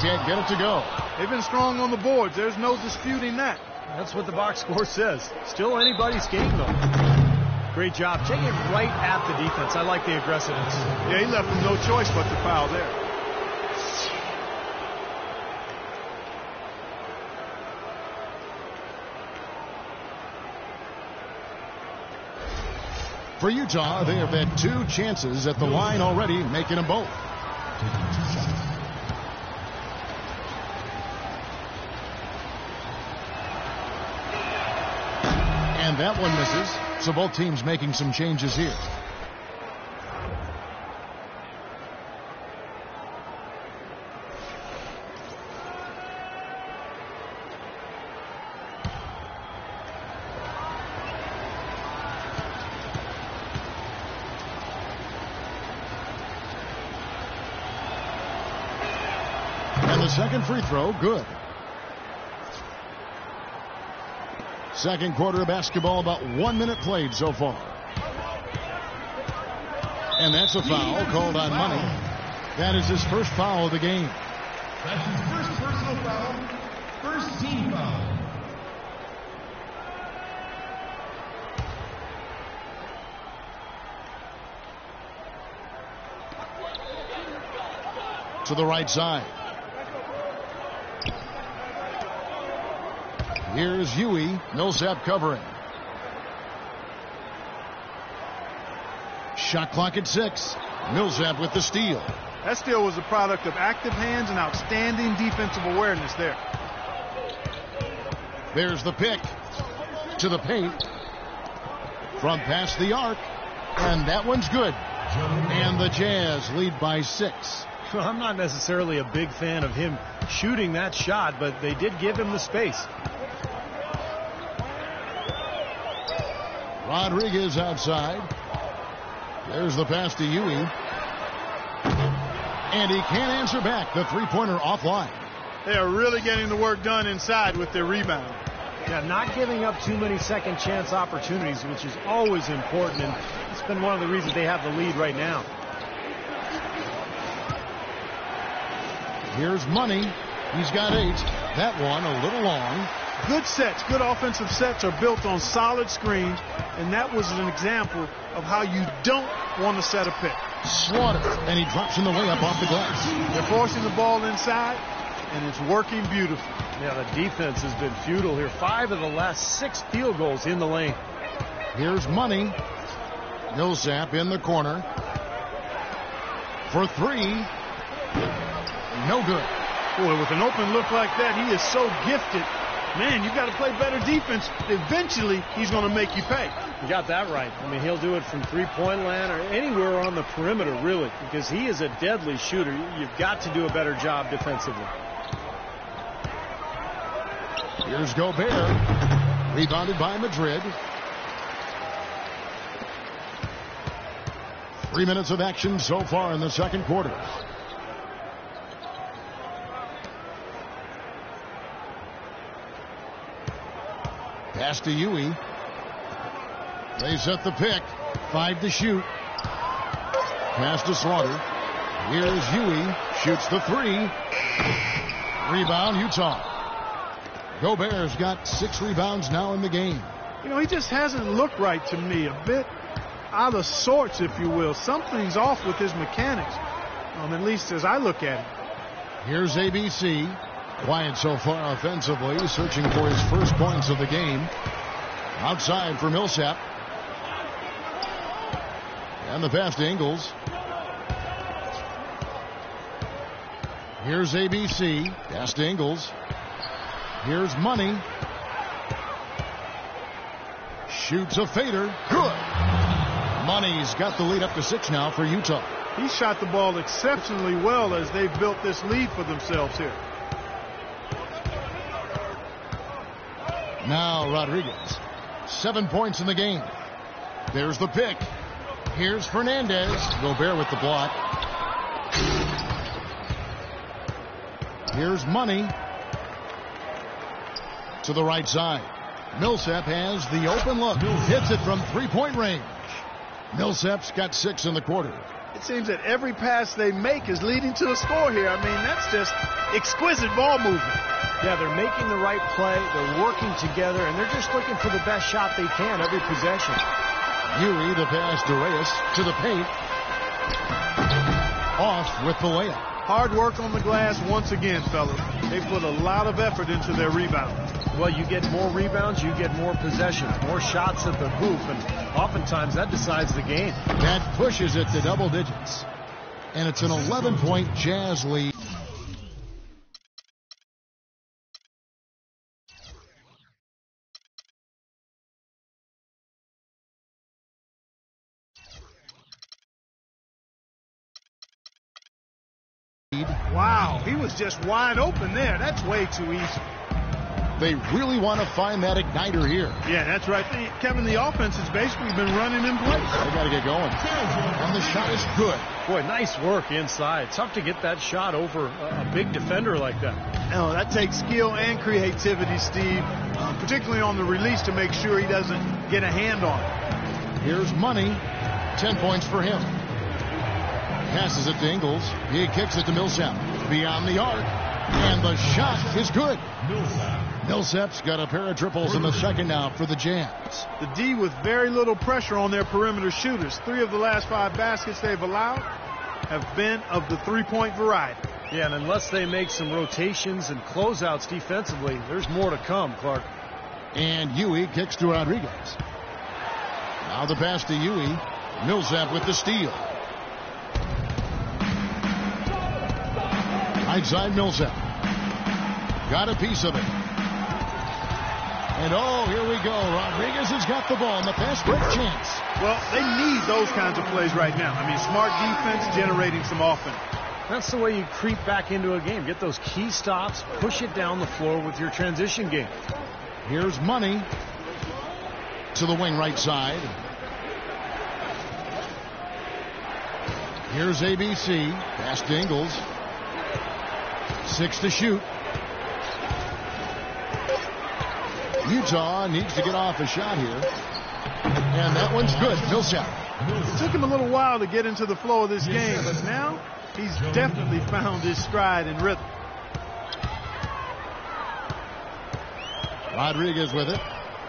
Can't get it to go. They've been strong on the boards. There's no disputing that. That's what the box score says. Still anybody's game, though. Great job. Taking it right at the defense. I like the aggressiveness. Yeah, he left them no choice but to foul there. For Utah, they have had 2 chances at the line already, making them both. And that one misses, so both teams making some changes here. And the second free throw, good. Second quarter of basketball, about 1 minute played so far. And that's a foul called on Money. That is his first foul of the game. That's his first personal foul, first team foul. To the right side. Here's Huey. Millsap covering. Shot clock at 6. Millsap with the steal. That steal was a product of active hands and outstanding defensive awareness there. There's the pick. To the paint. From past the arc. And that one's good. And the Jazz lead by 6. Well, I'm not necessarily a big fan of him shooting that shot, but they did give him the space. Rodriguez outside. There's the pass to Huey. And he can't answer back. The three-pointer offline. They are really getting the work done inside with their rebound. Yeah, not giving up too many second chance opportunities, which is always important, and it's been one of the reasons they have the lead right now. Here's Money. He's got 8. That one a little long. Good sets, good offensive sets are built on solid screens, and that was an example of how you don't want to set a pick. Slaughter, and he drops in the layup off the glass. They're forcing the ball inside, and it's working beautifully. Yeah, the defense has been futile here. 5 of the last 6 field goals in the lane. Here's Money. Millsap in the corner. For 3. No good. Boy, with an open look like that, he is so gifted. Man, you've got to play better defense. Eventually, he's going to make you pay. You got that right. I mean, he'll do it from three-point land or anywhere on the perimeter, really, because he is a deadly shooter. You've got to do a better job defensively. Here's Gobert. Rebounded by Madrid. 3 minutes of action so far in the second quarter. Pass to Huey. They set the pick. 5 to shoot. Pass to Slaughter. Here's Huey. Shoots the 3. Rebound, Utah. Gobert's got 6 rebounds now in the game. You know, he just hasn't looked right to me. A bit out of sorts, if you will. Something's off with his mechanics, at least as I look at it. Here's ABC. Quiet so far offensively, searching for his first points of the game. Outside for Millsap. And the pass to Ingles. Here's ABC. Pass to Ingles. Here's Money. Shoots a fader. Good. Money's got the lead up to 6 now for Utah. He shot the ball exceptionally well as they've built this lead for themselves here. Now Rodriguez. 7 points in the game. There's the pick. Here's Fernandez. Gobert with the block. Here's Money. To the right side. Millsap has the open look. Hits it from three-point range. Millsap's got 6 in the quarter. It seems that every pass they make is leading to a score here. I mean, that's just exquisite ball movement. Yeah, they're making the right play, they're working together, and they're just looking for the best shot they can every possession. Huey, the pass to Reyes, to the paint. Off with the layup. Hard work on the glass once again, fellas. They put a lot of effort into their rebound. Well, you get more rebounds, you get more possessions, more shots at the hoop, and oftentimes that decides the game. That pushes it to double digits. And it's an 11-point Jazz lead. Wow, he was just wide open there. That's way too easy. They really want to find that igniter here. Yeah, that's right. Kevin, the offense has basically been running in place. They got to get going. And the shot is good. Boy, nice work inside. Tough to get that shot over a big defender like that. Oh, that takes skill and creativity, Steve, particularly on the release to make sure he doesn't get a hand on it. Here's Money. 10 points for him. Passes it to Ingles. He kicks it to Millsap. Beyond the arc. And the shot is good. Millsap's got a pair of triples in the second now for the Jazz. The D with very little pressure on their perimeter shooters. 3 of the last 5 baskets they've allowed have been of the three-point variety. Yeah, and unless they make some rotations and closeouts defensively, there's more to come, Clark. And Huey kicks to Rodriguez. Now the pass to Huey. Millsap with the steal. Right side Millsap. Got a piece of it. And oh, here we go. Rodriguez has got the ball, and the fast break chance. Well, they need those kinds of plays right now. I mean, smart defense generating some offense. That's the way you creep back into a game. Get those key stops, push it down the floor with your transition game. Here's Money to the wing right side. Here's ABC. Pass to Ingles. 6 to shoot. Utah needs to get off a shot here. And that one's good. Millsap. It took him a little while to get into the flow of this game, but now he's definitely found his stride and rhythm. Rodriguez with it.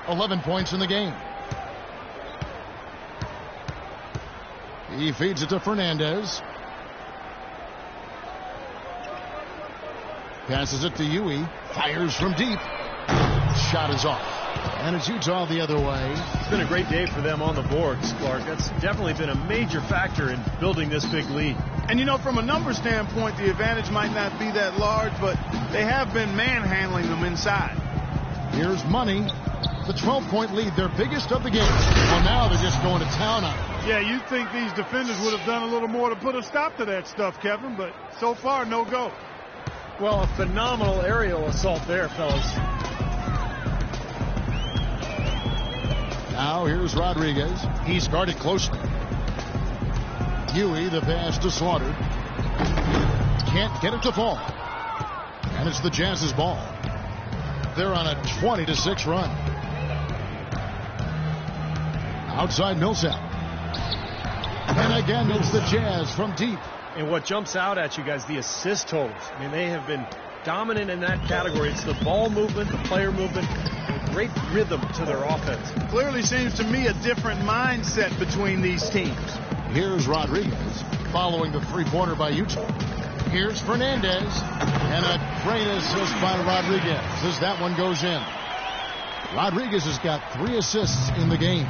11 points in the game. He feeds it to Fernandez. Passes it to Huey. Fires from deep. Shot is off. And it's Utah the other way. It's been a great day for them on the boards, Clark. That's definitely been a major factor in building this big lead. And, you know, from a number standpoint, the advantage might not be that large, but they have been manhandling them inside. Here's Money. The 12-point lead, their biggest of the game. Well, now they're just going to town on it. Yeah, you'd think these defenders would have done a little more to put a stop to that stuff, Kevin, but so far, no go. Well, a phenomenal aerial assault there, fellas. Now here's Rodriguez. He's guarded closely. Huey, the pass to Slaughter. Can't get it to fall. And it's the Jazz's ball. They're on a 20-6 run. Outside Millsap. And again, it's the Jazz from deep. And what jumps out at you guys, the assist totals. I mean, they have been dominant in that category. It's the ball movement, the player movement, and a great rhythm to their offense. Clearly seems to me a different mindset between these teams. Here's Rodriguez following the three-pointer by Utah. Here's Fernandez. And a great assist by Rodriguez as that one goes in. Rodriguez has got 3 assists in the game.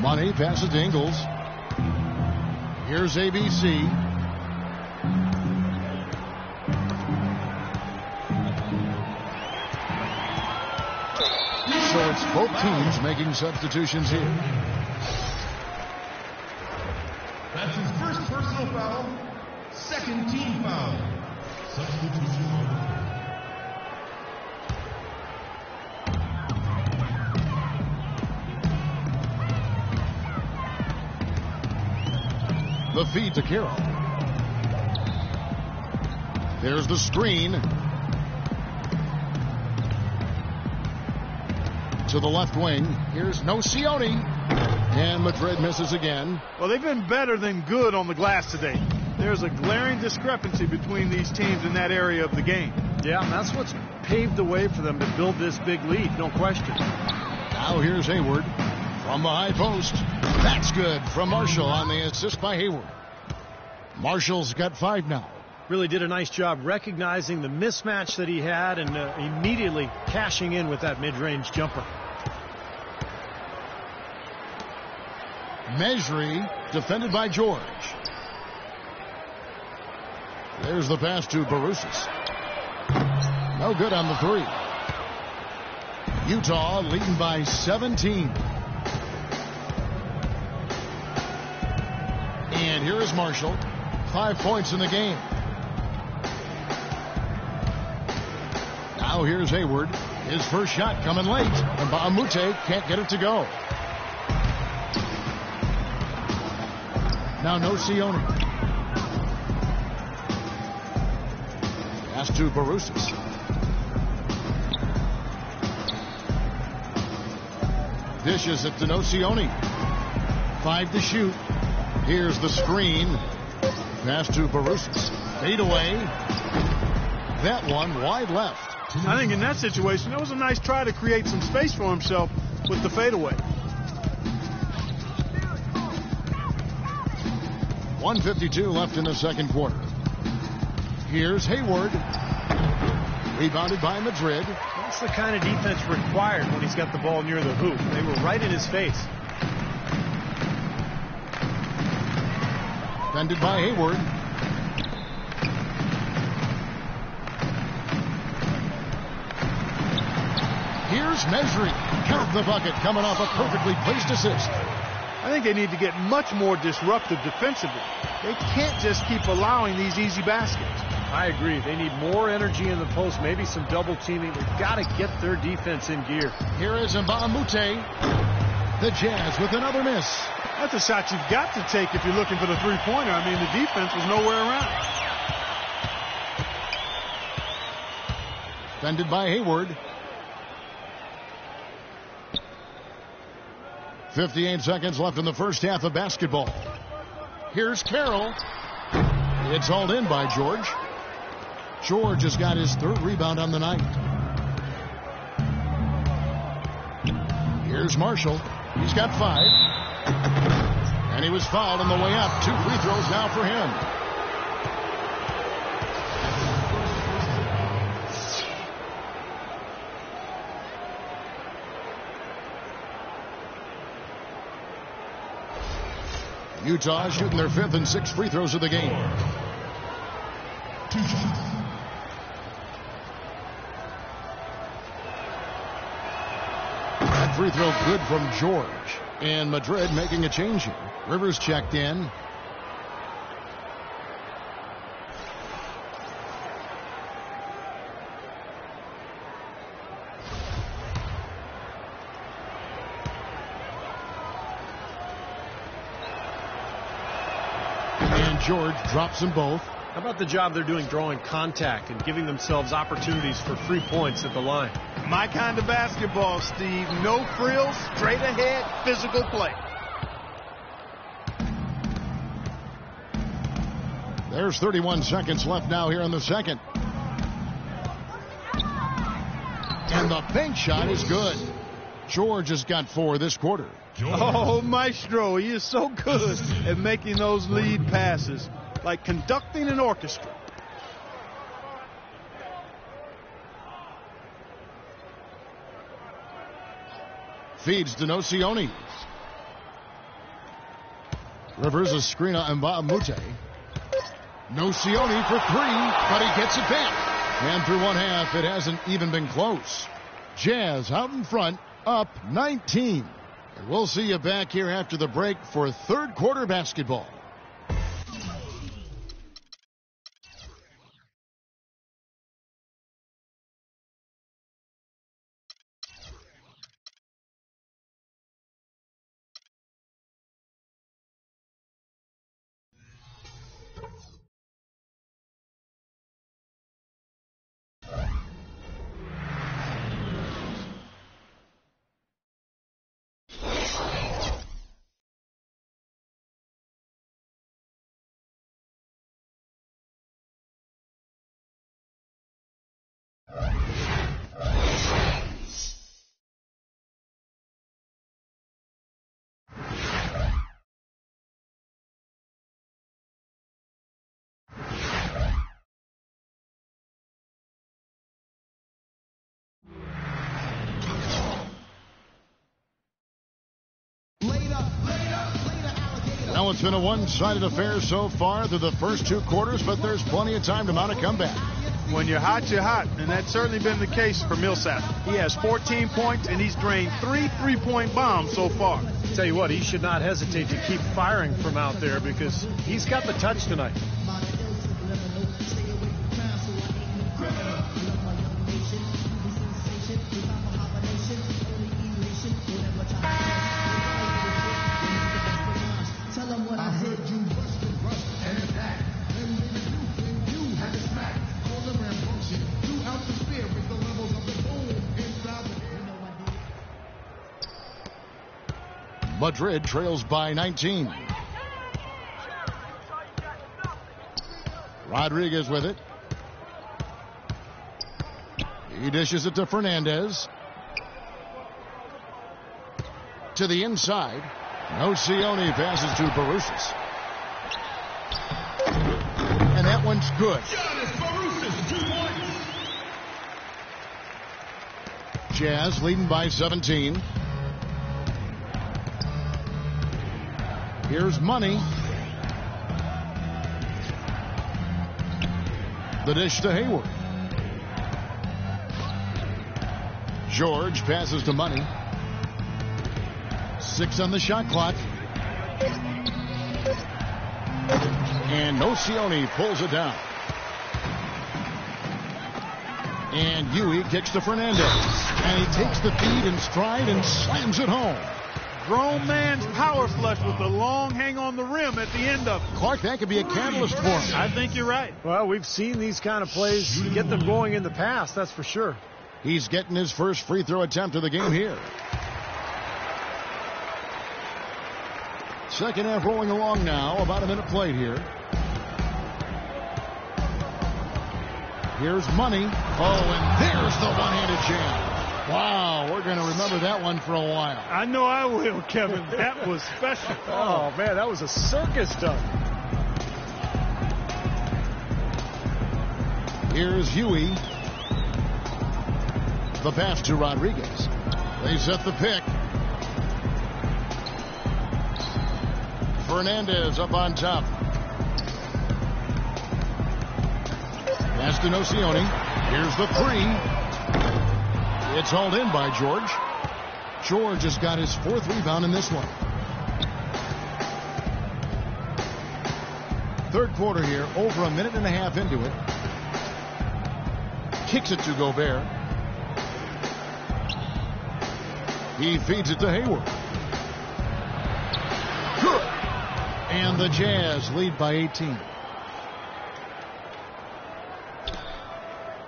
Money passes to Ingles. Here's ABC. So it's both teams making substitutions here. That's his first personal foul. Second team foul. Substitution order. The feed to Carroll. There's the screen. To the left wing. Here's Nocioni. And Madrid misses again. Well, they've been better than good on the glass today. There's a glaring discrepancy between these teams in that area of the game. Yeah, and that's what's paved the way for them to build this big lead, no question. Now here's Hayward from the high post. That's good from Marshall on the assist by Hayward. Marshall's got 5 now. Really did a nice job recognizing the mismatch that he had and immediately cashing in with that mid-range jumper. Mejri defended by George. There's the pass to Barusis. No good on the 3. Utah leading by 17. And here is Marshall. 5 points in the game. Now here's Hayward. His first shot coming late. And Baamute can't get it to go. Now Nocioni. Pass to Barusis. Dishes it to Nocioni. 5 to shoot. Here's the screen. Pass to Barusis. Fade away. That one wide left. I think in that situation, that was a nice try to create some space for himself with the fadeaway. 1:52 left in the second quarter. Here's Hayward. Rebounded by Madrid. That's the kind of defense required when he's got the ball near the hoop. They were right in his face. Defended by Hayward. Here's Mejri. Count the bucket coming off a perfectly placed assist. I think they need to get much more disruptive defensively. They can't just keep allowing these easy baskets. I agree. They need more energy in the post, maybe some double teaming. They've got to get their defense in gear. Here is Baamute. The Jazz with another miss. That's a shot you've got to take if you're looking for the three-pointer. I mean, the defense was nowhere around. Defended by Hayward. 58 seconds left in the first half of basketball. Here's Carroll. It's hauled in by George. George has got his 3rd rebound on the night. Here's Marshall. He's got 5. And he was fouled on the way up. 2 free throws now for him. Utah shooting their 5th and 6th free throws of the game. 2 shots. That free throw good from George. And Madrid making a change here. Rivers checked in. George drops them both. How about the job they're doing drawing contact and giving themselves opportunities for free points at the line? My kind of basketball, Steve. No frills, straight ahead, physical play. There's 31 seconds left now here in the second. And the bank shot is good. George has got 4 this quarter. Oh, Maestro, he is so good at making those lead passes, like conducting an orchestra. Feeds to Nocioni. Rivers a screen on Baamute. Nocioni for 3, but he gets it back. And through one half, it hasn't even been close. Jazz out in front, up 19. And we'll see you back here after the break for 3rd quarter basketball. Now, it's been a one-sided affair so far through the first 2 quarters, but there's plenty of time to mount a comeback. When you're hot, and that's certainly been the case for Millsap. He has 14 points, and he's drained 3 3-point bombs so far. Tell you what, he should not hesitate to keep firing from out there because he's got the touch tonight. Madrid trails by 19. Rodriguez with it. He dishes it to Fernandez. To the inside. Nocioni passes to Barusas. And that one's good. Jazz leading by 17. Here's Money. The dish to Hayward. George passes to Money. 6 on the shot clock. And Nocioni pulls it down. And Huey kicks to Fernandez. And he takes the feed in stride and slams it home. Grown man's power flush with the long hang on the rim at the end of it. Clark, that could be a catalyst for him. I think you're right. Well, we've seen these kind of plays get them going in the past, that's for sure. He's getting his first free throw attempt of the game here. Second half rolling along now. About a minute played here. Here's Money. Oh, and there's the one-handed jam. Wow, we're going to remember that one for a while. I know I will, Kevin. That was special. Oh, man, that was a circus dunk. Here's Huey. The pass to Rodriguez. They set the pick. Fernandez up on top. Pass to Nocioni. Here's the 3. It's hauled in by George. George has got his 4th rebound in this one. Third quarter here, over a minute and a half into it. Kicks it to Gobert. He feeds it to Hayward. Good. And the Jazz lead by 18.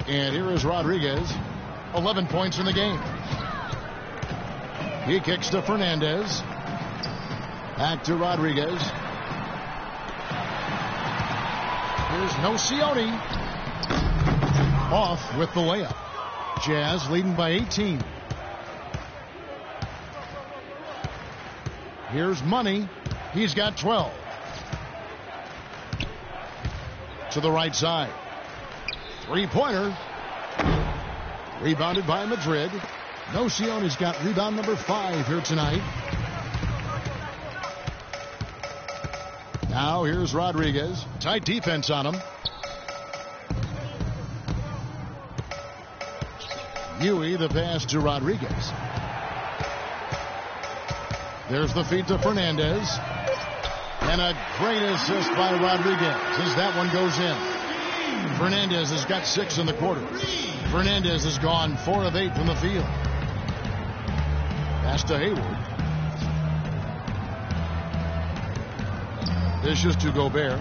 And here is Rodriguez. 11 points in the game. He kicks to Fernandez. Back to Rodriguez. Here's Nocioni. Off with the layup. Jazz leading by 18. Here's Money. He's got 12. To the right side. 3-pointer. Rebounded by Madrid. Nocioni's got rebound number 5 here tonight. Now here's Rodriguez. Tight defense on him. Huey, the pass to Rodriguez. There's the feed to Fernandez. And a great assist by Rodriguez as that one goes in. Fernandez has got 6 in the quarter. Fernandez has gone 4 of 8 from the field. Pass to Hayward. Dishes to Gobert.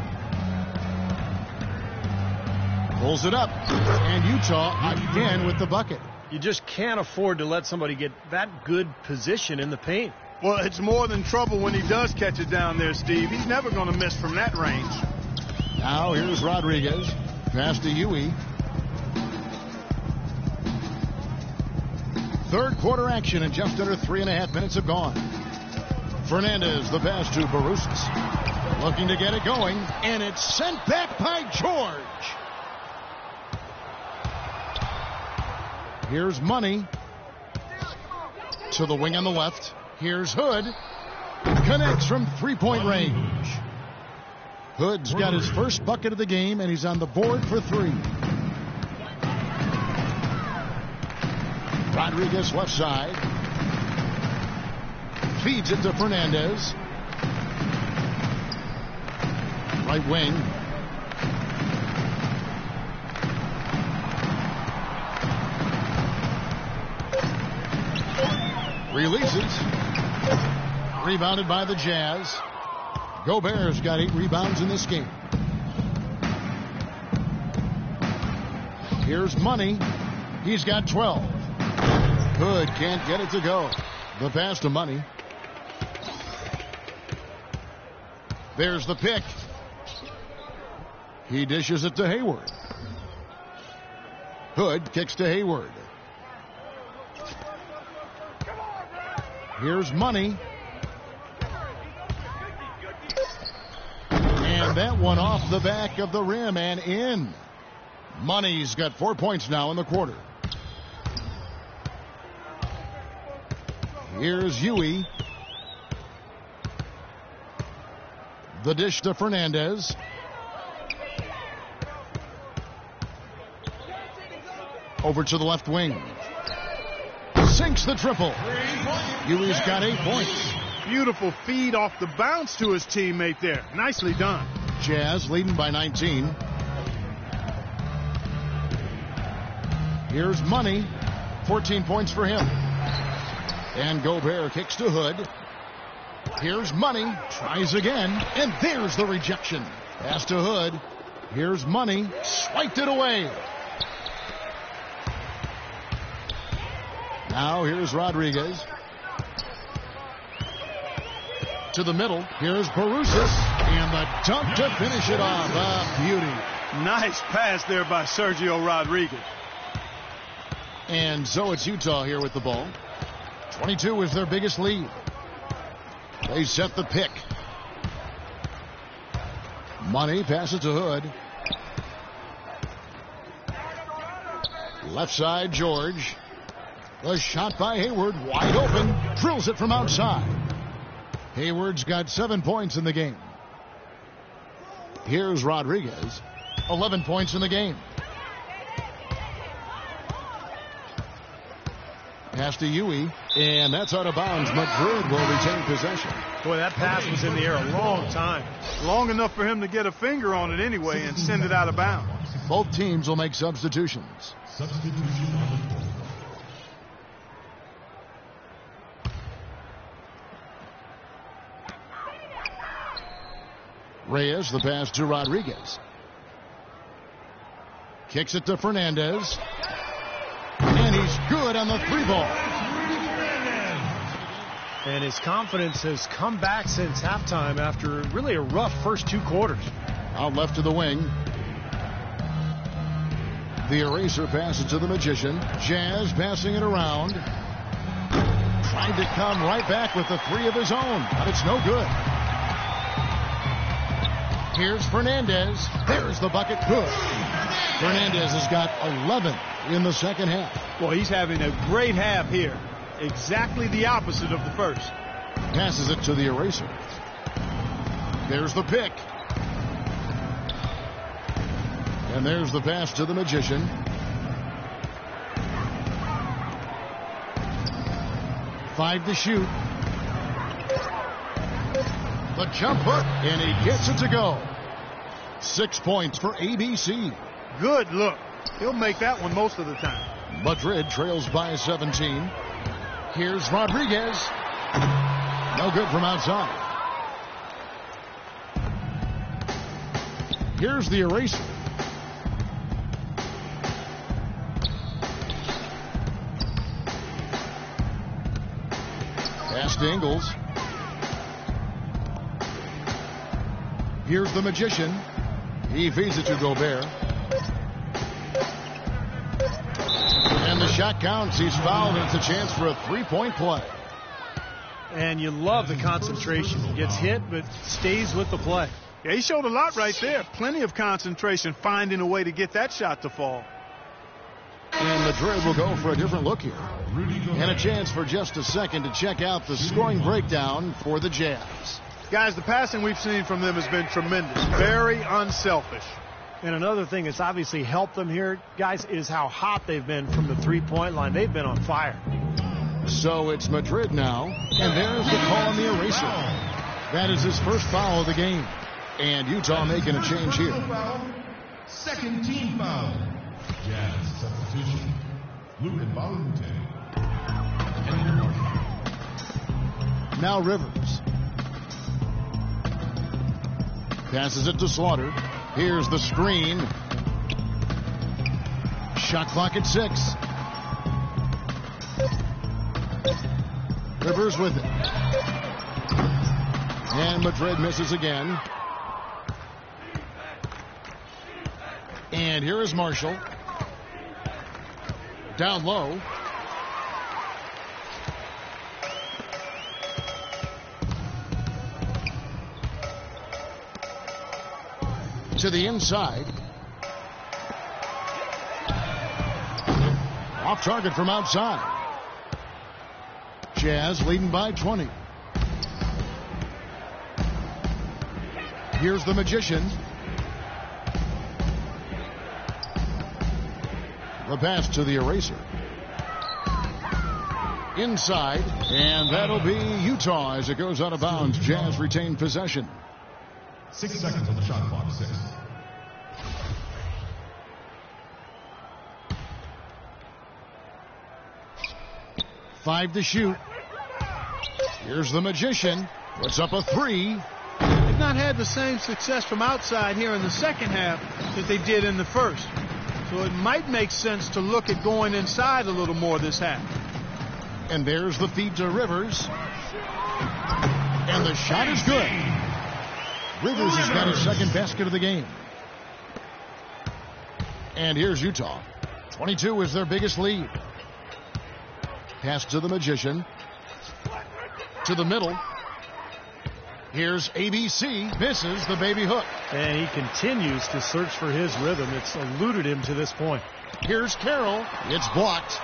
Pulls it up. And Utah again with the bucket. You just can't afford to let somebody get that good position in the paint. Well, it's more than trouble when he does catch it down there, Steve. He's never going to miss from that range. Now here's Rodriguez. Pass to Huey. Third quarter action and just under 3.5 minutes have gone. Fernandez, the pass to Barusas. Looking to get it going, and it's sent back by George. Here's Money. To the wing on the left. Here's Hood. Connects from three-point range. Hood's got his first bucket of the game, and he's on the board for three. Rodriguez left side. Feeds it to Fernandez. Right wing. Releases. Rebounded by the Jazz. Gobert's got 8 rebounds in this game. Here's Money. He's got 12. Hood can't get it to go. The pass to Money. There's the pick. He dishes it to Hayward. Hood kicks to Hayward. Here's Money. And that one off the back of the rim and in. Money's got 4 points now in the quarter. Here's Huey. The dish to Fernandez. Over to the left wing. Sinks the triple. Huey's got 8 points. Beautiful feed off the bounce to his teammate there. Nicely done. Jazz leading by 19. Here's Money. 14 points for him. And Gobert kicks to Hood. Here's Money. Tries again. And there's the rejection. Pass to Hood. Here's Money. Swiped it away. Now here's Rodriguez. To the middle. Here's Barusis. And the dunk to finish it off. A beauty. Nice pass there by Sergio Rodriguez. And so it's Utah here with the ball. 22 is their biggest lead. They set the pick. Money passes to Hood. Left side, George. The shot by Hayward, wide open. Drills it from outside. Hayward's got 7 points in the game. Here's Rodriguez. 11 points in the game. Pass to Huey, and that's out of bounds. Madrid will retain possession. Boy, that pass was in the air a long time. Long enough for him to get a finger on it anyway and send it out of bounds. Both teams will make substitutions. Substitution on the floor. Reyes, the pass to Rodriguez. Kicks it to Fernandez. And he's good on the 3-ball. And his confidence has come back since halftime after really a rough first 2 quarters. Out left to the wing. The eraser passes to the Magician. Jazz passing it around. Trying to come right back with the 3 of his own, but it's no good. Here's Fernandez. There's the bucket. Good. Fernandez has got 11 in the second half. Well, he's having a great half here. Exactly the opposite of the first. Passes it to the eraser. There's the pick. And there's the pass to the Magician. Five to shoot. The jump hook, and he gets it to go. 6 points for ABC. Good look. He'll make that one most of the time. Madrid trails by 17. Here's Rodriguez. No good from outside. Here's the eraser. Pass to Ingles. Here's the Magician. He feeds it to Gobert. And the shot counts. He's fouled, and it's a chance for a 3-point play. And you love the concentration. He gets hit, but stays with the play. Yeah, he showed a lot right there. Plenty of concentration, finding a way to get that shot to fall. And Madrid will go for a different look here. And a chance for just a second to check out the scoring breakdown for the Jazz. Guys, the passing we've seen from them has been tremendous. Very unselfish. And another thing that's obviously helped them here, guys, is how hot they've been from the three-point line. They've been on fire. So it's Madrid now. And there's the call on the eraser. That is his first foul of the game. And Utah making a change here. Second team foul. Jazz substitution. Luka Balute. Now Rivers. Passes it to Slaughter. Here's the screen. Shot clock at 6. Rivers with it. And Madrid misses again. And here is Marshall. Down low. To the inside. Off target from outside. Jazz leading by 20. Here's the Magician. The pass to the eraser. Inside, and that'll be Utah as it goes out of bounds. Jazz retain possession. 6 seconds on the shot clock. 6. Five to shoot. Here's the Magician. Puts up a 3. They've not had the same success from outside here in the second half that they did in the first. So it might make sense to look at going inside a little more this half. And there's the feed to Rivers. And the shot is good. Rivers has got his second basket of the game. And here's Utah. 22 is their biggest lead. Pass to the Magician. To the middle. Here's ABC. Misses the baby hook. And he continues to search for his rhythm. It's eluded him to this point. Here's Carroll. It's blocked.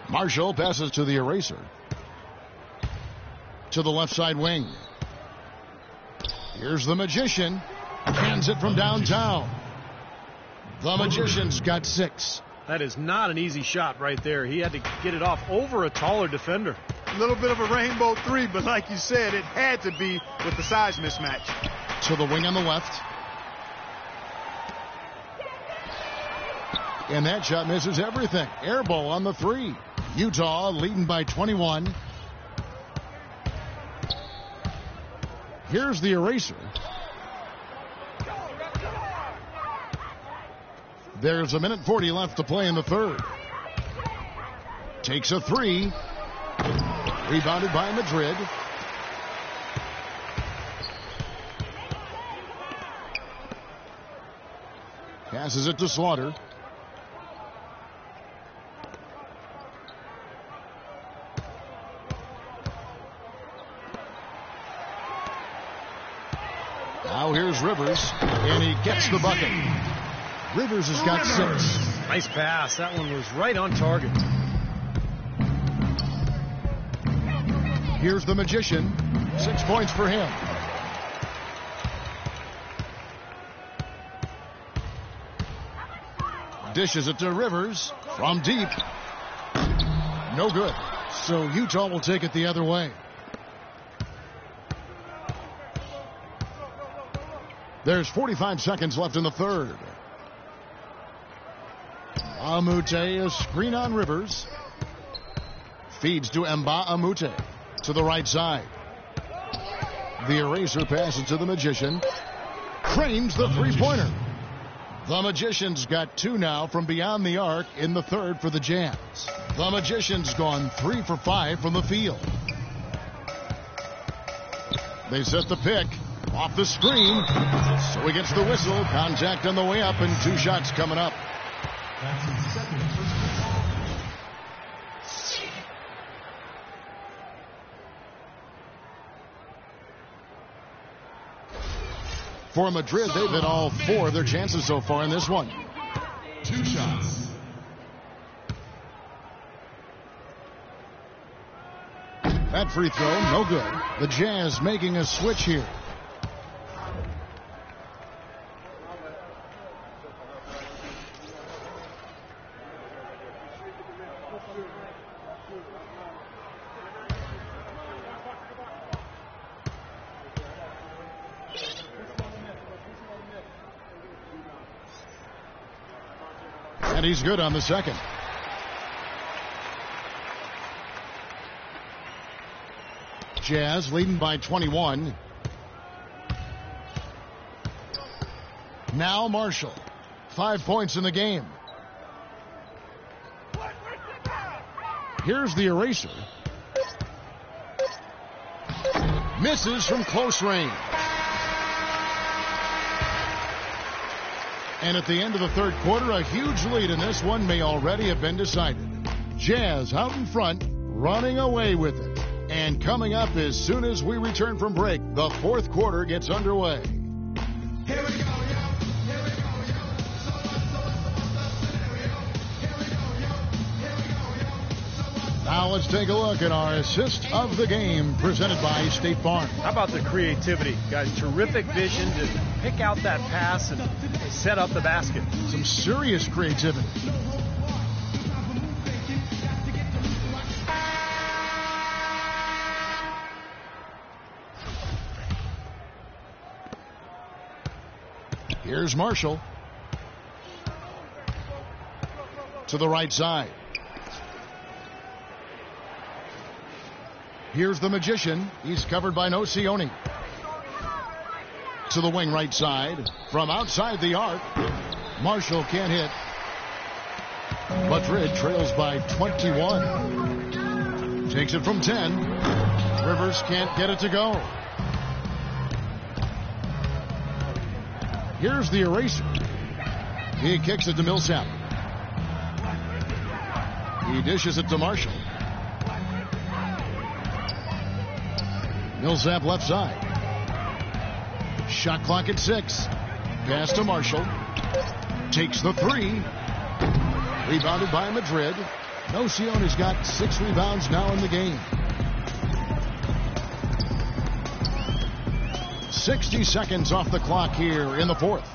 Marshall passes to the eraser. To the left side wing. Here's the Magician. Hands it from downtown. The Magician's got 6. That is not an easy shot right there. He had to get it off over a taller defender. A little bit of a rainbow 3, but like you said, it had to be with the size mismatch. To the wing on the left. And that shot misses everything. Air ball on the 3. Utah leading by 21. Here's the eraser. There's a minute 40 left to play in the third. Takes a 3. Rebounded by Madrid. Passes it to Slaughter. Now here's Rivers, and he gets the bucket. Rivers has got 6. Nice pass. That one was right on target. Here's the Magician. 6 points for him. Dishes it to Rivers from deep. No good. So Utah will take it the other way. There's 45 seconds left in the third. Amute, a screen on Rivers. Feeds to Mba Amute to the right side. The eraser passes to the Magician. Cranes the three-pointer. The Magician's got 2 now from beyond the arc in the third for the Jazz. The Magician's gone 3 for 5 from the field. They set the pick. Off the screen. So he gets the whistle. Contact on the way up and 2 shots coming up. That's his second personal foul. For Madrid, they've hit all 4 of their chances so far in this one. 2 shots. That free throw, no good. The Jazz making a switch here. And he's good on the second. Jazz leading by 21. Now Marshall. 5 points in the game. Here's the eraser. Misses from close range. And at the end of the third quarter, a huge lead in this one may already have been decided. Jazz out in front, running away with it. And coming up as soon as we return from break, the fourth quarter gets underway. Here we go, yo. Here we go, yo. So what's the scenario? Here we go, yo. Here we go, yo. Now let's take a look at our assist of the game presented by State Farm. How about the creativity, guys? Terrific vision to pick out that pass and set up the basket. Some serious creativity. Here's Marshall. To the right side. Here's the Magician. He's covered by Nocioni. To the wing right side. From outside the arc. Marshall can't hit. Madrid trails by 21. Takes it from 10. Rivers can't get it to go. Here's the eraser. He kicks it to Millsap. He dishes it to Marshall. Millsap left side. Shot clock at 6. Pass to Marshall. Takes the 3. Rebounded by Madrid. Nocioni's got 6 rebounds now in the game. 60 seconds off the clock here in the fourth.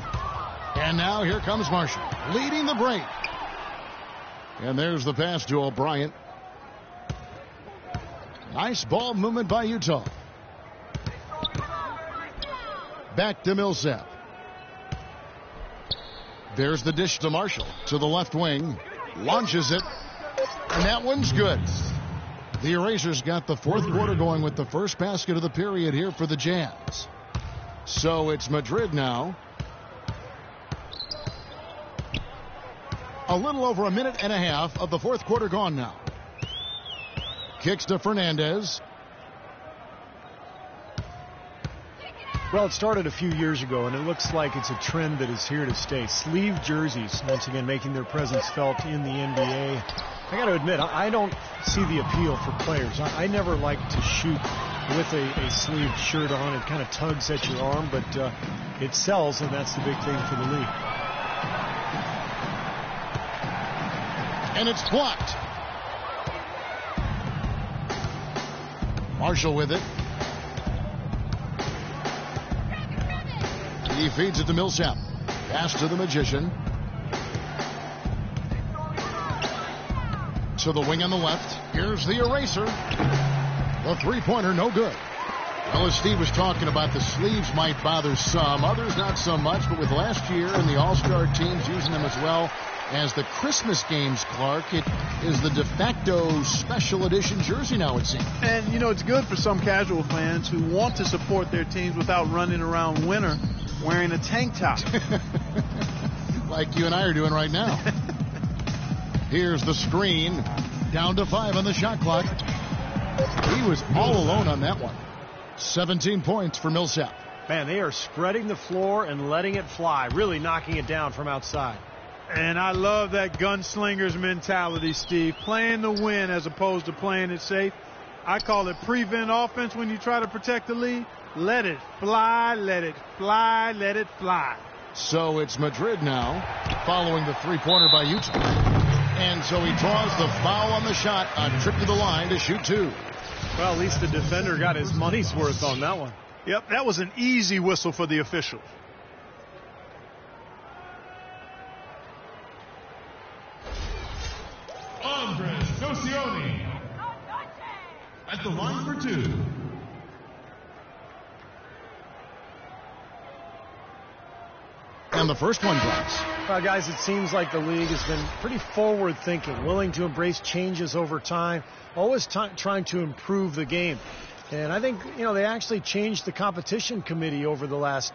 And now here comes Marshall, leading the break. And there's the pass to O'Brien. Nice ball movement by Utah. Back to Millsap. There's the dish to Marshall. To the left wing. Launches it. And that one's good. The Erasers got the fourth quarter going with the first basket of the period here for the Jazz. So it's Madrid now. A little over a minute and a half of the fourth quarter gone now. Kicks to Fernandez. Well, it started a few years ago, and it looks like it's a trend that is here to stay. Sleeve jerseys, once again, making their presence felt in the NBA. I got to admit, I don't see the appeal for players. I never like to shoot with a sleeved shirt on. It kind of tugs at your arm, but it sells, and that's the big thing for the league. And it's blocked. Marshall with it. He feeds it to Millsap. Pass to the Magician. To the wing on the left. Here's the eraser. The three-pointer, no good. Well, as Steve was talking about, the sleeves might bother some, others not so much, but with last year and the All-Star teams using them as well as the Christmas games, Clark, it is the de facto special edition jersey now, it seems. And, you know, it's good for some casual fans who want to support their teams without running around winter wearing a tank top. Like you and I are doing right now. Here's the screen. Down to 5 on the shot clock. He was all alone on that one. 17 points for Millsap. Man, they are spreading the floor and letting it fly, really knocking it down from outside. And I love that gunslinger's mentality, Steve. Playing to win as opposed to playing it safe. I call it prevent offense when you try to protect the lead. Let it fly, let it fly, let it fly. So it's Madrid now, following the three-pointer by Utah. And so he draws the foul on the shot, a trip to the line to shoot two. Well, at least the defender got his money's worth on that one. Yep, that was an easy whistle for the official. Andres Nocioni at the line for two. And the first one drops. Well, guys, it seems like the league has been pretty forward-thinking, willing to embrace changes over time, always trying to improve the game. And I think, they actually changed the competition committee over the last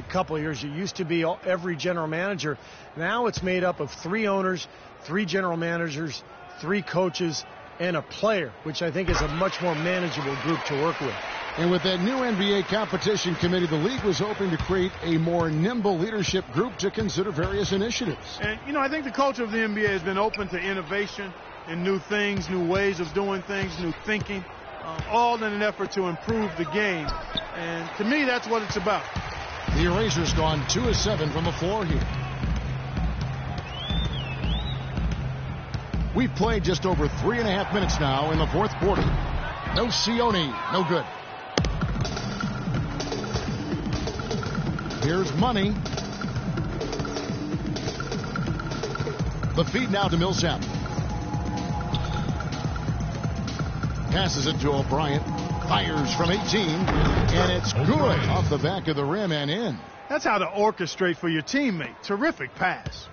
couple of years. It used to be every general manager. Now it's made up of 3 owners, 3 general managers, 3 coaches, and a player, which I think is a much more manageable group to work with. And with that new NBA competition committee, the league was hoping to create a more nimble leadership group to consider various initiatives. And, I think the culture of the NBA has been open to innovation and new things, new ways of doing things, new thinking, all in an effort to improve the game. And to me, that's what it's about. The Erasers gone 2 of 7 from the floor here. We've played just over 3.5 minutes now in the fourth quarter. Nocioni, no good. Here's Money. The feed now to Millsap. Passes it to O'Brien. Fires from 18. And it's good off the back of the rim and in. That's how to orchestrate for your teammate. Terrific pass.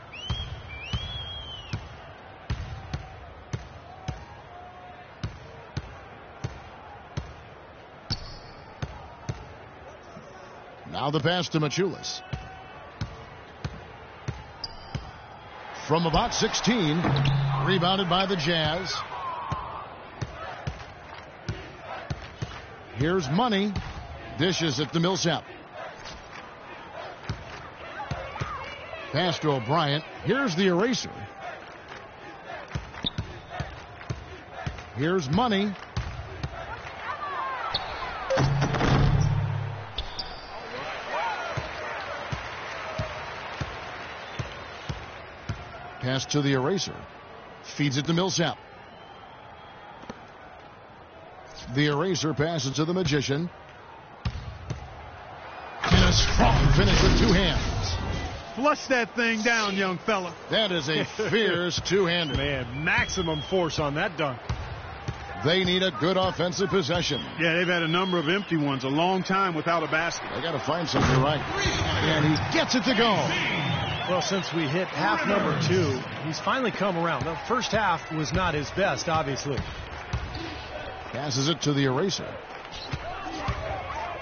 Now the pass to Machulis. From about 16. Rebounded by the Jazz. Here's Money. Dishes it to Millsap. Pass to O'Brien. Here's the Eraser. Here's Money. Pass to the Eraser. Feeds it to Millsap. The Eraser passes to the Magician. And a strong finish with 2 hands. Flush that thing down, young fella. That is a fierce two-hander. Man, maximum force on that dunk. They need a good offensive possession. Yeah, they've had a number of empty ones, a long time without a basket. They got to find something right. And he gets it to go. Well, since we hit half number 2, he's finally come around. The first half was not his best, obviously. Passes it to the Eraser.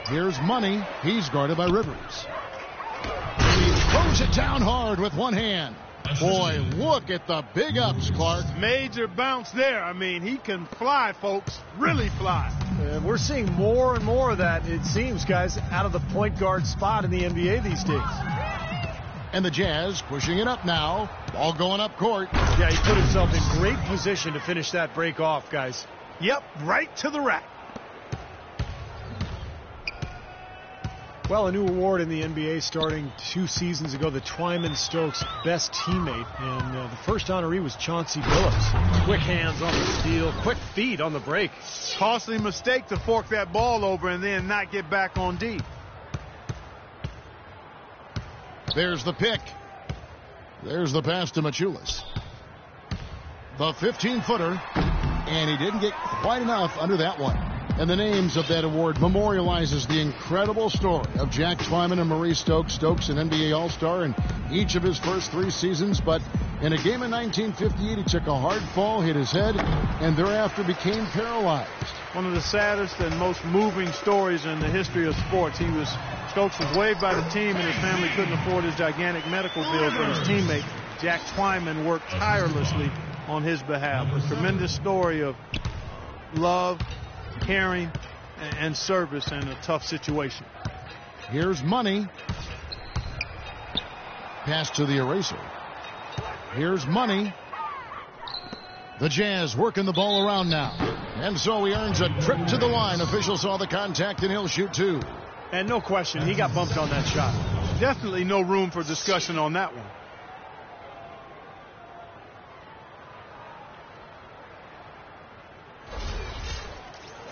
Here's Money. He's guarded by Rivers. He throws it down hard with one hand. Boy, look at the big ups, Clark. Major bounce there. I mean, he can fly, folks. Really fly. We're seeing more and more of that, it seems, guys, out of the point guard spot in the NBA these days. And the Jazz pushing it up now. Ball going up court. Yeah, he put himself in great position to finish that break off, guys. Yep, right to the rack. Well, a new award in the NBA starting 2 seasons ago, the Twyman-Stokes Best Teammate. And the first honoree was Chauncey Billups. Quick hands on the steal, quick feet on the break. Costly mistake to fork that ball over and then not get back on D. There's the pick. There's the pass to Machulis. The 15-footer. And he didn't get quite enough under that one. And the names of that award memorializes the incredible story of Jack Twyman and Maurice Stokes. Stokes, an NBA All-Star in each of his first 3 seasons. But in a game in 1958, he took a hard fall, hit his head, and thereafter became paralyzed. One of the saddest and most moving stories in the history of sports. Stokes was waived by the team, and his family couldn't afford his gigantic medical bill for his teammate. Jack Twyman worked tirelessly on his behalf. A tremendous story of love, caring, and service in a tough situation. Here's Money. Pass to the Eraser. Here's Money. The Jazz working the ball around now. And so he earns a trip to the line. Officials saw the contact, and he'll shoot 2. And no question, he got bumped on that shot. Definitely no room for discussion on that one.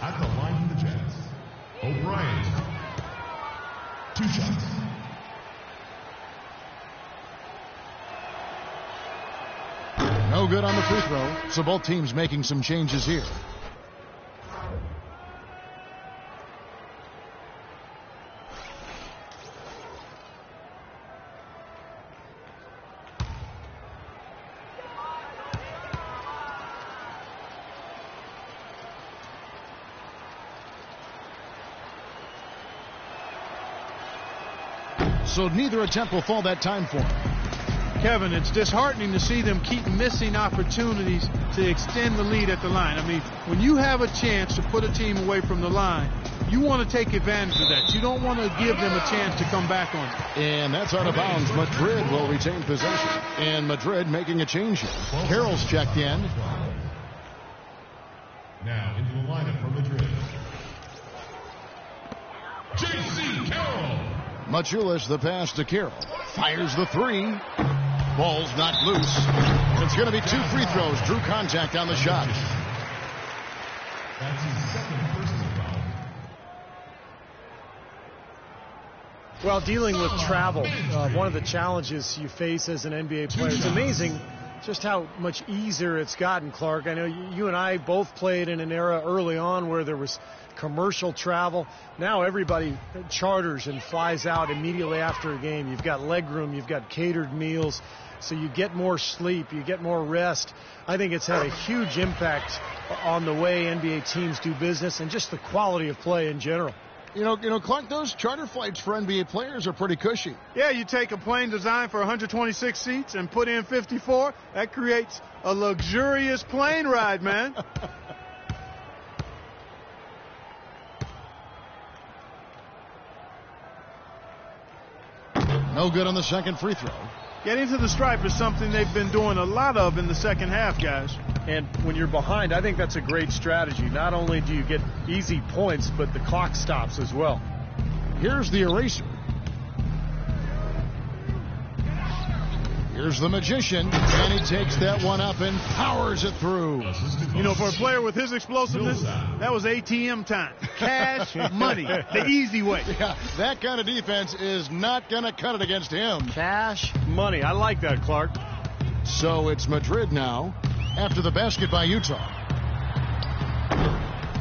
At the line of the Jets, O'Brien. 2 shots. No good on the free throw, so both teams making some changes here. So neither attempt will fall that time for him. Kevin, it's disheartening to see them keep missing opportunities to extend the lead at the line. I mean, when you have a chance to put a team away from the line, you want to take advantage of that. You don't want to give them a chance to come back on it. And that's out of bounds. Madrid will retain possession. And Madrid making a change here. Carroll's checked in. Now into the lineup for Madrid. J.C. Carroll. Machulis the pass to Carroll. Fires the three. Ball's knocked loose. It's going to be 2 free throws. Drew contact on the shot. That's his second personal foul. Well, dealing with travel, one of the challenges you face as an NBA player. It's amazing just how much easier it's gotten, Clark. I know you and I both played in an era early on where there was commercial travel. Now everybody charters and flies out immediately after a game. You've got leg room, you've got catered meals, so you get more sleep, you get more rest. I think it's had a huge impact on the way NBA teams do business and just the quality of play in general. You know, Clark, those charter flights for NBA players are pretty cushy. Yeah, you take a plane designed for 126 seats and put in 54. That creates a luxurious plane ride, man. No good on the second free throw. Getting to the stripe is something they've been doing a lot of in the second half, guys. And when you're behind, I think that's a great strategy. Not only do you get easy points, but the clock stops as well. Here's the eraser. Here's the magician, and he takes that one up and powers it through. You know, for a player with his explosiveness, that was ATM time. Cash money, the easy way. Yeah, that kind of defense is not going to cut it against him. Cash money. I like that, Clark. So it's Madrid now after the basket by Utah.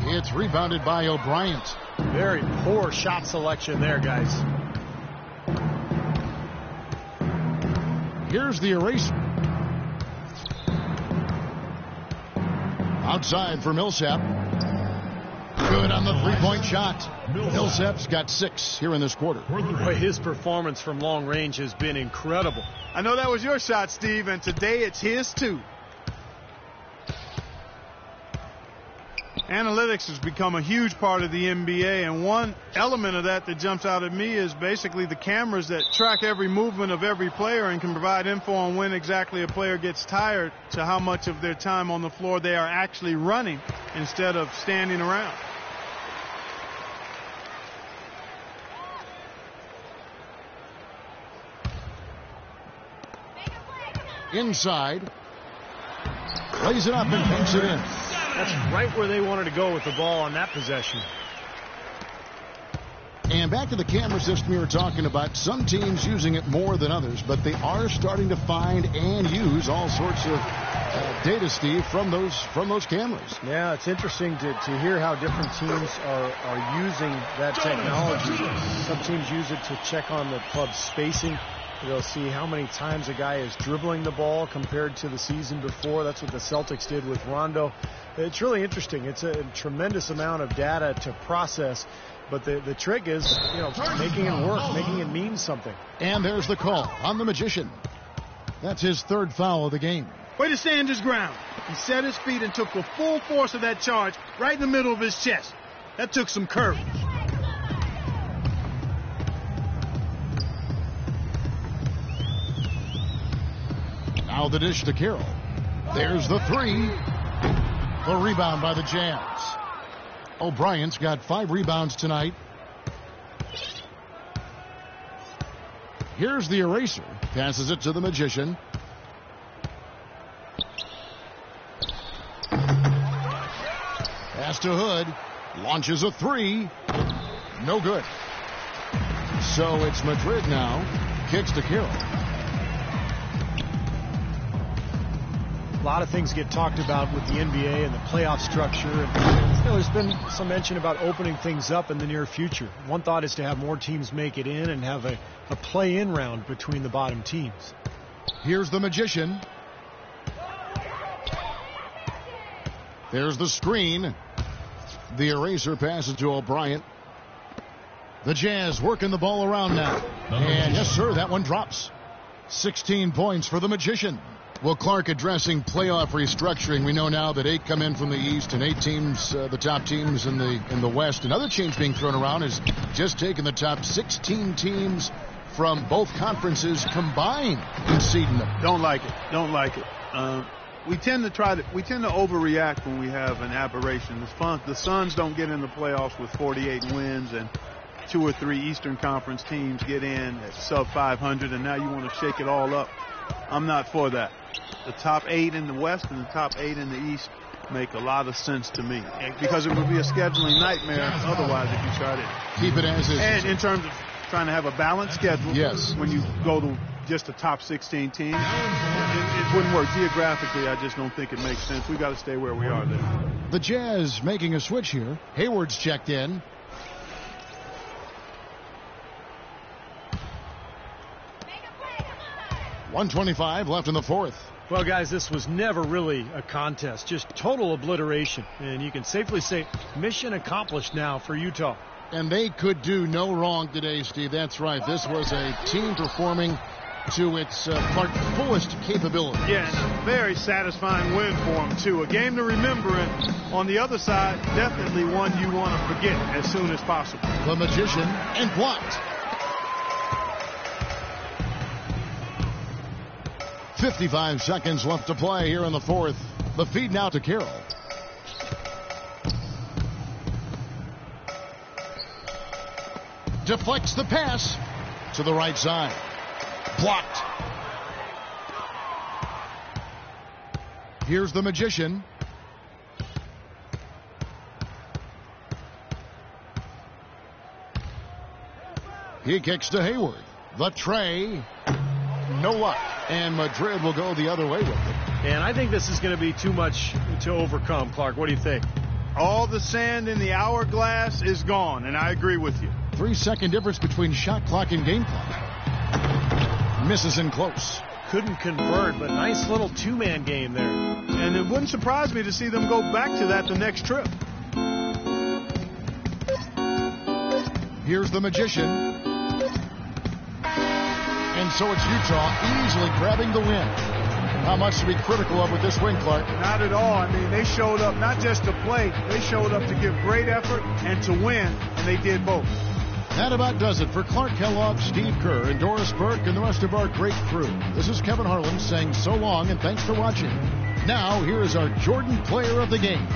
It's rebounded by O'Brien. Very poor shot selection there, guys. Here's the eraser. Outside for Millsap. Good on the three-point shot. Millsap's got 6 here in this quarter. Boy, his performance from long range has been incredible. I know that was your shot, Steve, and today it's his too. Analytics has become a huge part of the NBA, and one element of that jumps out at me is basically the cameras that track every movement of every player and can provide info on when exactly a player gets tired to how much of their time on the floor they are actually running instead of standing around. Inside. Lays it up and punks it in. That's right where they wanted to go with the ball on that possession. And back to the camera system we were talking about. Some teams using it more than others, but they are starting to find and use all sorts of data, Steve, from those cameras. Yeah, it's interesting to hear how different teams are using that technology. Some teams use it to check on the club's spacing. They'll see how many times a guy is dribbling the ball compared to the season before. That's what the Celtics did with Rondo. It's really interesting. It's a tremendous amount of data to process. But the trick is, making it work, making it mean something. And there's the call on the magician. That's his 3rd foul of the game. Way to stand his ground. He set his feet and took the full force of that charge right in the middle of his chest. That took some courage. Now the dish to Carroll. There's the 3. The rebound by the Jazz. O'Brien's got 5 rebounds tonight. Here's the eraser. Passes it to the Magician. Pass to Hood. Launches a three. No good. So it's Madrid now. Kicks to Carroll. A lot of things get talked about with the NBA and the playoff structure. And, there's been some mention about opening things up in the near future. One thought is to have more teams make it in and have a play-in round between the bottom teams. Here's the Magician. There's the screen. The eraser passes to O'Brien. The Jazz working the ball around now. And yes, sir, that one drops. 16 points for the Magician. Well, Clark, addressing playoff restructuring, we know now that 8 come in from the East and 8 teams, the top teams in the West. Another change being thrown around is just taking the top 16 teams from both conferences combined and seeding them. Don't like it. Don't like it. We tend to overreact when we have an aberration. The Suns don't get in the playoffs with 48 wins, and 2 or 3 Eastern Conference teams get in at sub 500, and now you want to shake it all up. I'm not for that. The top 8 in the West and the top 8 in the East make a lot of sense to me, because it would be a scheduling nightmare otherwise if you try to keep it as is. And in terms of trying to have a balanced schedule, yes, when you go to just the top 16 teams, it wouldn't work. Geographically, I just don't think it makes sense. We've got to stay where we are there. The Jazz making a switch here. Hayward's checked in. .125 left in the fourth. Well, guys, this was never really a contest, just total obliteration. And you can safely say mission accomplished now for Utah. And they could do no wrong today, Steve. That's right. This was a team performing to its fullest capability. Yes, very satisfying win for them, too. A game to remember, and on the other side, definitely one you want to forget as soon as possible. The Magician, and blocked. 55 seconds left to play here in the fourth. The feed now to Carroll. Deflects the pass to the right side. Blocked. Here's the Magician. He kicks to Hayward. The tray. No luck. And Madrid will go the other way with it. And I think this is going to be too much to overcome, Clark. What do you think? All the sand in the hourglass is gone, and I agree with you. 3-second difference between shot clock and game clock. Misses in close. Couldn't convert, but nice little two-man game there. And it wouldn't surprise me to see them go back to that the next trip. Here's the Magician. And so it's Utah easily grabbing the win. How much to be critical of with this win, Clark? Not at all. I mean, they showed up not just to play. They showed up to give great effort and to win, and they did both. That about does it for Clark Kellogg, Steve Kerr, and Doris Burke, and the rest of our great crew. This is Kevin Harlan saying so long and thanks for watching. Now, here is our Jordan Player of the Game.